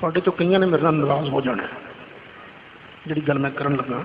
ਤੁਹਾਡੇ ਤੋਂ ਕਈਆਂ ਨੇ ਮੇਰੇ ਨਾਲ ਨਾਰਾਜ਼ ਹੋ ਜਾਣਾ ਜਿਹੜੀ ਗੱਲ ਮੈਂ ਕਰਨ ਲੱਗਾ,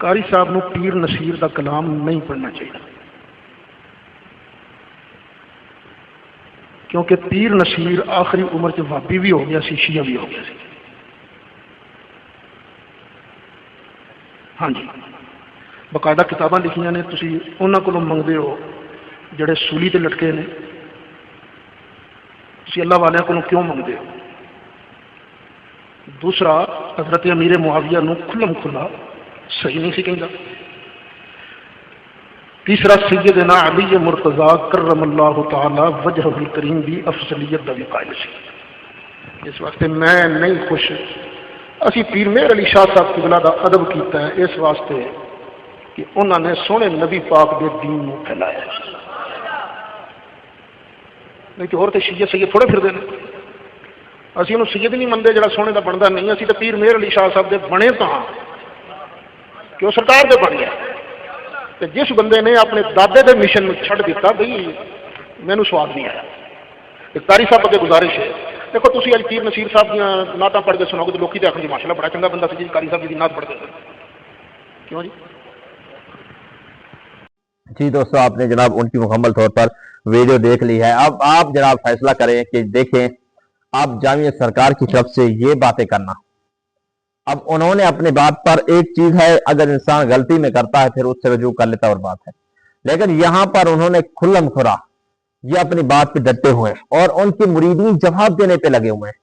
قاری صاحب نو پیر نصیر دا کلام نہیں پڑھنا چاہیے، کیونکہ پیر نصیر آخری عمر چ وہابی بھی ہو گیا سی، شیعہ بھی ہو گیا سی۔ ہاں جی، باقاعدہ کتاباں لکھیاں نے، تسی انہاں کولوں منگدے ہو جڑے سولی تے لٹکے نے، تسی اللہ والے کولوں کیوں منگدے ہو؟ دوسرا، حضرت امیر معاویہ نو کھلم کھلا صحیح نہیں سی کہندا۔ تیسرا، سیدنا علی مرتضیٰ کرم اللہ تعالی وجہ الکریم بھی افضلیت دا بھی قائل سی۔ اس واسطے میں نہیں خوش، اسی پیر مہر علی شاہ صاحب قبلہ دا ادب کیتا ہے اس واسطے کہ انہوں نے سونے نبی پاک دے دین کو پھیلایا، نہیں کہ اور تے شیعہ سید تھوڑے پھر دے، اسی انہوں سید نہیں منتے جڑا سونے دا بندا نہیں، اسی تے پیر مہر علی شاہ صاحب دے بنے تو ہاں کہ وہ سرکار دے بن گیا۔ تے جس بندے نے اپنے دادے دے مشن میں چھڑ دیتا، بھئی مینوں سواد نہیں آیا۔ ایک قاری صاحب اگے گزارش ہے، دیکھو تسی اج پیر نصیر صاحب دیاں نعتاں پڑھ کے سناؤ گے تو لوکی تے آکھن جی ماشاءاللہ بڑا چنگا بندہ سی جی قاری صاحب دی نعت پڑھ کے، کیوں جی؟ جی دوستو، آپ نے جناب ان کی مکمل طور پر ویڈیو دیکھ لی ہے۔ اب آپ جناب فیصلہ کریں کہ دیکھیں آپ جامعہ سرکار کی طرف سے یہ باتیں کرنا، اب انہوں نے اپنی بات پر، ایک چیز ہے اگر انسان غلطی میں کرتا ہے پھر اس سے رجوع کر لیتا اور بات ہے، لیکن یہاں پر انہوں نے کھلم کھلا یہ اپنی بات پہ ڈٹے ہوئے ہیں اور ان کے مریدین جواب دینے پہ لگے ہوئے ہیں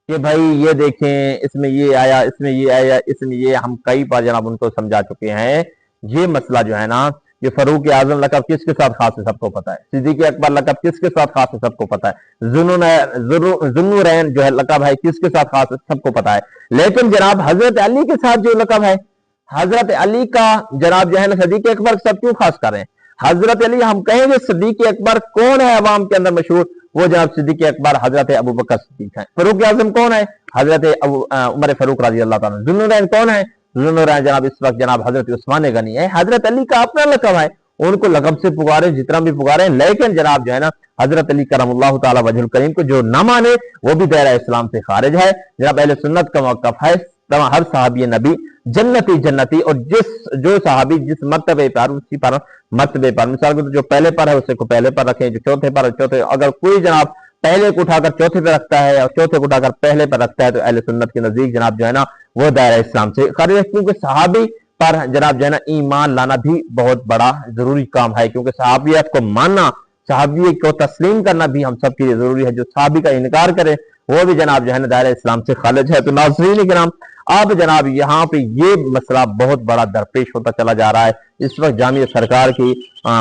کہ بھائی یہ دیکھیں اس میں یہ آیا، اس میں یہ آیا، اس میں یہ، ہم کئی بار جناب ان کو سمجھا چکے ہیں۔ یہ مسئلہ جو ہے نا، یہ فاروق اعظم لقب کس کے ساتھ خاص ہے سب کو پتا ہے، صدیق اکبر لقب کس کے ساتھ خاص ہے سب کو پتا ہے، ذوالنورین جو ہے لقب ہے کس کے ساتھ خاص ہے سب کو پتا ہے، لیکن جناب حضرت علی کے ساتھ جو لقب ہے، حضرت علی کا جناب جو ہے نا صدیق اکبر سب کیوں خاص کر رہے ہیں؟ حضرت علی ہم کہیں گے صدیق اکبر کون ہے عوام کے اندر مشہور؟ وہ جناب صدیق اکبر حضرت ابو بکر صدیق ہیں۔ فاروق اعظم کون ہے؟ حضرت عمر فاروق رضی اللہ تعالیٰ۔ ذوالنورین کون ہے؟ ذوالنورین جناب اس وقت جناب حضرت عثمان غنی ہے۔ حضرت علی کا اپنا لقب ہے، ان کو لقب سے پکارے جتنا بھی پکارے، لیکن جناب جو ہے نا حضرت علی کرم اللہ تعالیٰ وجہ الکریم کو جو نہ مانے وہ بھی دائرہ اسلام سے خارج ہے۔ جناب اہل سنت کا موقف ہے ہر صحابی نبی جنتی جنتی، اور جو صحابی جس مرتبے پر اسی پر مرتبے پر، مثال کے جو پہلے پر ہے اسے کو پہلے پر رکھیں، جو چوتھے پر ہے چوتھے، اگر کوئی جناب پہلے کو اٹھا کر چوتھے پہ رکھتا ہے اور چوتھے کو اٹھا کر پہلے پر رکھتا ہے تو اہل سنت کے نزدیک جناب جو ہے نا وہ دائرہ اسلام سے خارج ہے، کیونکہ صحابی پر جناب جو ہے نا ایمان لانا بھی بہت بڑا ضروری کام ہے، کیونکہ صحابیت کو ماننا، صحابی کو تسلیم کرنا بھی ہم سب کے لیے ضروری ہے۔ جو صحابی کا انکار کرے وہ بھی جناب جو ہے نا دائرہ اسلام سے خارج ہے۔ تو ناظرین کرام، اب جناب یہاں پہ یہ مسئلہ بہت بڑا درپیش ہوتا چلا جا رہا ہے۔ اس وقت جامعہ سرکار کی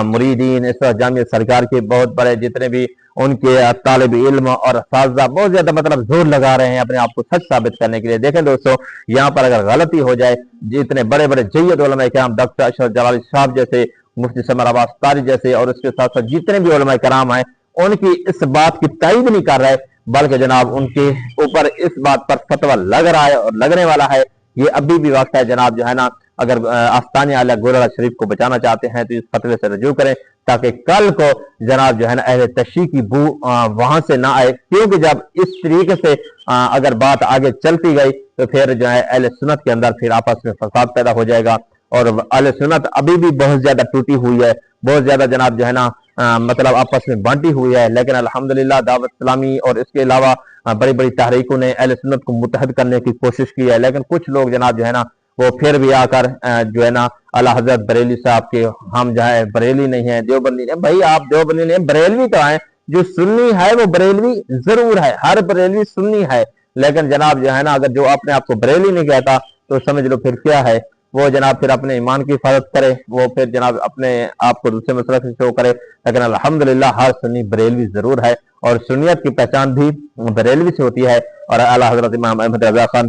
مریدین، اس وقت جامعہ سرکار کے بہت بڑے جتنے بھی ان کے طالب علم اور اساتذہ بہت زیادہ مطلب زور لگا رہے ہیں اپنے آپ کو سچ ثابت کرنے کے لیے۔ دیکھیں دوستو، یہاں پر اگر غلطی ہو جائے، جتنے بڑے بڑے جید علماء کرام ڈاکٹر اشرف جلالی صاحب جیسے، مفتی سمر عباس قاری جیسے، اور اس کے ساتھ ساتھ جتنے بھی علماء کرام ہیں، ان کی اس بات کی تائید نہیں کر رہے، بلکہ جناب ان کے اوپر اس بات پر فتویٰ لگ رہا ہے اور لگنے والا ہے۔ یہ ابھی بھی وقت ہے جناب جو ہے نا، اگر آستانہ اعلیٰ گولڑا شریف کو بچانا چاہتے ہیں تو اس فتوے سے رجوع کریں، تاکہ کل کو جناب جو ہے نا اہل تشیع کی بو وہاں سے نہ آئے، کیونکہ جب اس طریقے سے اگر بات آگے چلتی گئی تو پھر جو ہے اہل سنت کے اندر پھر آپس میں فساد پیدا ہو جائے گا، اور اہل سنت ابھی بھی بہت زیادہ ٹوٹی ہوئی ہے، بہت زیادہ جناب جو ہے نا مطلب آپس میں بانٹی ہوئی ہے، لیکن الحمدللہ دعوت اسلامی اور اس کے علاوہ بڑی بڑی تحریکوں نے اہل سنت کو متحد کرنے کی کوشش کی ہے، لیکن کچھ لوگ جناب جو ہے نا وہ پھر بھی آ کر جو ہے نا اعلیٰ حضرت بریلی صاحب کے، ہم جو ہے بریلی نہیں ہیں، دیوبندی نہیں، بھائی آپ دیوبندی نہیں، بریلوی تو ہیں، جو سنی ہے وہ بریلوی ضرور ہے، ہر بریلوی سنی ہے، لیکن جناب جو ہے نا اگر جو اپنے آپ کو بریلی نہیں کہتا تو سمجھ لو پھر کیا ہے، وہ جناب پھر اپنے ایمان کی حفاظت کرے، وہ پھر جناب اپنے آپ کو دوسرے مسلک سے شو کرے، لیکن الحمدللہ ہر سنی بریلوی ضرور ہے، اور سنیت کی پہچان بھی بریلوی سے ہوتی ہے، اور اعلیٰ حضرت امام احمد رضا خان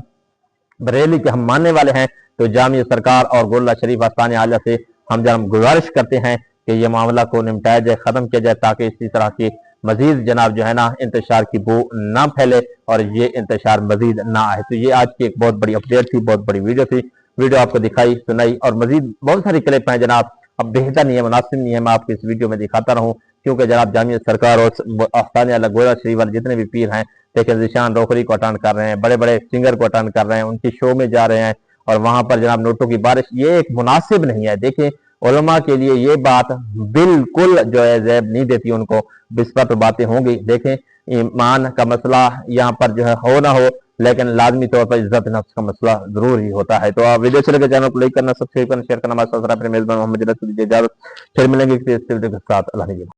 بریلی کے ہم ماننے والے ہیں۔ تو جامعہ سرکار اور گولڑا شریف آستانہ عالیہ سے ہم جناب گزارش کرتے ہیں کہ یہ معاملہ کو نمٹایا جائے، ختم کیا جائے، تاکہ اسی طرح کی مزید جناب جو ہے نا انتشار کی بو نہ پھیلے اور یہ انتشار مزید نہ آئے۔ تو یہ آج کی ایک بہت بڑی اپڈیٹ تھی، بہت بڑی ویڈیو تھی، ویڈیو آپ کو دکھائی سنائی، اور مزید بہت ساری کلپ ہیں جناب، اب بہتر نہیں ہے، مناسب نہیں ہے میں آپ کو اس ویڈیو میں دکھاتا رہوں، کیونکہ جناب جامعہ سرکار اور آستانہ عالیہ گولڑا شریف والے جتنے بھی پیر ہیں، لیکن ذیشان روکری کو اٹینڈ کر رہے ہیں، بڑے بڑے سنگر کو اٹینڈ کر رہے ہیں، ان کی شو میں جا رہے ہیں، اور وہاں پر جناب نوٹوں کی بارش، یہ ایک مناسب نہیں ہے۔ دیکھیں علماء کے لیے یہ بات بالکل جو ہے زیب نہیں دیتی ان کو، بسپا پہ باتیں ہوں گی۔ دیکھیں ایمان کا مسئلہ یہاں پر جو ہے ہو نہ ہو، لیکن لازمی طور پر عزت نفس کا مسئلہ ضرور ہی ہوتا ہے۔ تو آپ ویڈیو سے لے کے چینل کو لائک کرنا، سبسکرائب کرنا، شیئر کرنا، ہمارے ساتھ اپنے میزبان محمد جنید سے دیجیے اجازت، پھر ملیں گے کسی ویڈیو کے ساتھ۔ اللہ حافظ۔